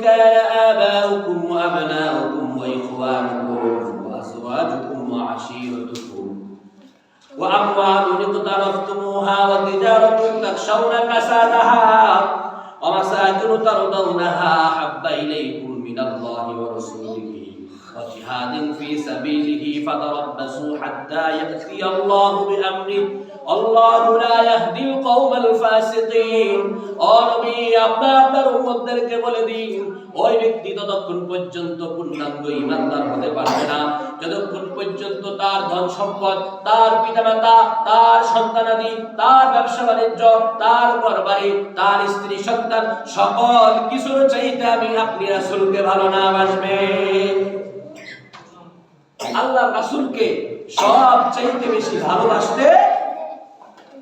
كان آباؤكم وأبناؤكم وإخوانكم وأزواجكم وعشيرتكم وأموال اقترفتموها وتجارة تخشون كسادها ومساكن ترضونها أحب إليكم من الله ورسوله وجهاد في سبيله فتربصوا حتى يأتي الله بأمره الله لا يهدي القوم الفاسقين নবী আপনার উম্মতদেরকে বলে দিন ওই ব্যক্তি ততক্ষণ পর্যন্ত পূর্ণাঙ্গ ঈমানদার হতে পারবে না যতক্ষণ পর্যন্ত তার ধন সম্পদ, তার পিতামাতা, তার সন্তানাদি, তার ব্যবসা বাণিজ্য, তার ঘরবাড়ি, তার স্ত্রী সন্তান সকল কিছুর চাইতে আপনি রাসূলকে ভালো না বাসবে। আল্লাহ রাসূলকে সব চাইতে বেশি ভালোবাসতে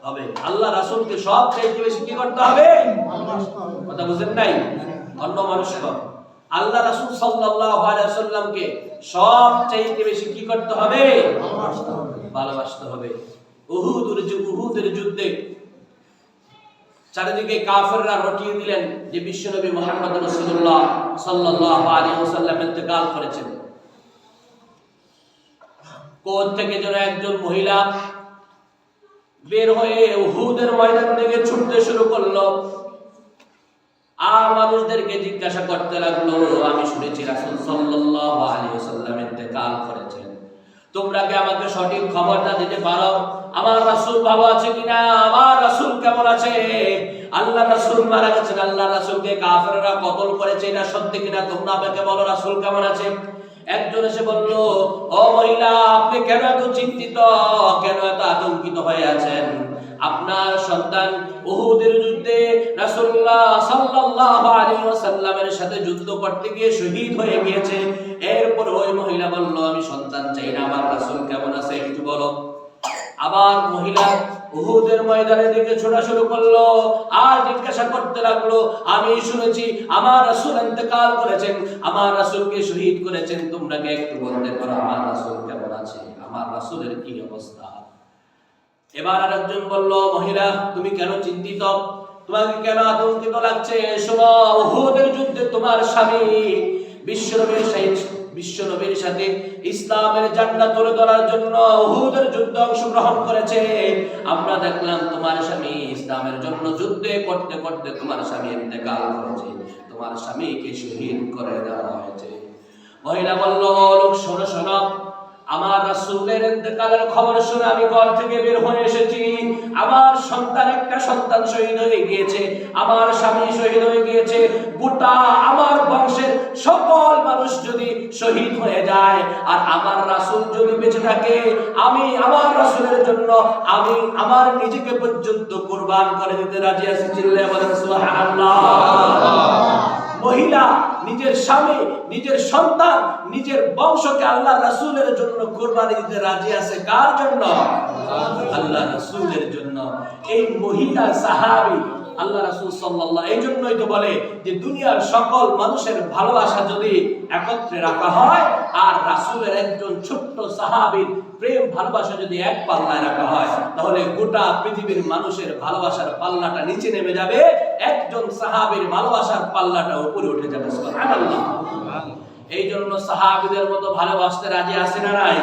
হবে। আল্লাহ রাসূলকে সব চাইতে বেশি কি করতে হবে? কথা বুঝেন নাই? অন্য মানুষকে আল্লাহ রাসূল সাল্লাল্লাহু আলাইহি ওয়াসাল্লামকে সব চাইতে বেশি কি করতে হবে? ভালোবাসতে হবে। উহুদের যুদ্ধে চারিদিকে কাফেররা রটিয়ে দিলেন যে বিশ্বনবী মুহাম্মদ রাসূলুল্লাহ সাল্লাল্লাহু আলাইহি ওয়াসাল্লাম ইন্তেকাল করেছেন। কোথা থেকে যেন একজন মহিলা বের হয়ে উহুদের ময়দান থেকে ছুটতে শুরু করলো আর মানুষদেরকে জিজ্ঞাসা করতে লাগলো, আমি শুনেছি রাসূল সাল্লাল্লাহু আলাইহি ওয়াসাল্লাম ইন্তেকাল করেছেন, তোমরা কি আমাকে সঠিক খবরটা দিতে পারো? আমার রাসূল ভালো আছে কিনা? আমার রাসূল কেমন আছে? আল্লাহ রাসূল মারা গেছেন, আল্লাহ রাসূলকে কাফেররা কতল করেছে, এটা সত্যি কিনা? তোমরা আমাকে বলো রাসূল কেমন আছে? একজন এসে বলল, ও মহিলা, আপনি কেন এত চিন্তিত, কেন এত আতঙ্কিত হয়ে আছেন? আপনার সন্তান উহুদের যুদ্ধে রাসূলুল্লাহ সাল্লাল্লাহু আলাইহি ওয়াসাল্লামের সাথে যুদ্ধ করতে গিয়ে শহীদ হয়ে গিয়েছে। এরপর ওই মহিলা বলল, আমি সন্তান চাই না, আমার রাসূল কেমন আছে একটু বলো। আবার মহিলা উহুদের ময়দানের দিকে ছোটা শুরু করলো আর জিজ্ঞাসা করতে লাগলো, আমি শুনেছি আমার রাসূল ইন্তেকাল করেছেন, আমার রাসূলকে শহীদ করেছেন, তোমরা কি একটু বলতে পারো আমার রাসূল কেমন আছে, আমার রাসূলের কি অবস্থা? এবার আরেকজন বলল, মহিলা তুমি কেন চিন্তিত, তোমাকে কেন আতঙ্কিত লাগছে? শোনো, উহুদের যুদ্ধে তোমার স্বামী বিশ্বনবীর সাথে ইসলামের ঝান্ডা তুলে ধরার জন্য উহুদের যুদ্ধে অংশগ্রহণ করেছে। আমরা দেখলাম তোমার স্বামী ইসলামের জন্য যুদ্ধে করতে করতে তোমার স্বামী ইন্তেকাল করেছে, তোমার স্বামীকে শহীদ করে দেওয়া হয়েছে। মহিলা বলল, লোক শোনো শোনো, আমার রাসূলের ইন্তেকালের খবর শুনে আমি ঘর থেকে বের হয়ে এসেছি। আমার সন্তান, একটা সন্তান শহীদ হয়ে গিয়েছে, আমার স্বামী শহীদ হয়ে গিয়েছে, গোটা আমার বংশের সকল মানুষ যদি শহীদ হয়ে যায় আর আমার রাসূল যদি বেঁচে থাকে, আমি আমার রাসূলের জন্য আমি আমার নিজেকে পর্যন্ত কুরবান করে দিতে রাজি আছি। চিল্লায়ে বলেন সুবহানাল্লাহ। মহিলা নিজের স্বামী, নিজের সন্তান, নিজের বংশকে আল্লাহ রাসূলের জন্য কুরবানি দিতে রাজি আছে। কার জন্য? আল্লাহ রাসূলের জন্য। এই মহিলা সাহাবী আল্লাহ রাসূল সাল্লাল্লাহু, এই জন্যই তো বলে যে দুনিয়ার সকল মানুষের ভালোবাসা যদি একত্রে রাখা হয় আর রাসূলের একজন ছোট্ট সাহাবীর প্রেম ভালোবাসা যদি এক পাল্লায় রাখা হয়, তাহলে গোটা পৃথিবীর মানুষের ভালোবাসার পাল্লাটা নিচে নেমে যাবে, একজন সাহাবীর ভালোবাসার পাল্লাটা উপরে উঠে যাবে। সুবহানাল্লাহ। এই জন্য সাহাবীদের মতো ভালোবাসতে রাজি আছে না নাই?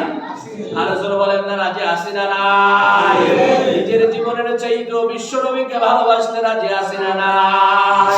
আর রাসূল বলেন না রাজি আছে না নাই? নিজের জীবনের চাইতেও বিশ্বনবীকে ভালোবাসতে রাজি আছে না নাই?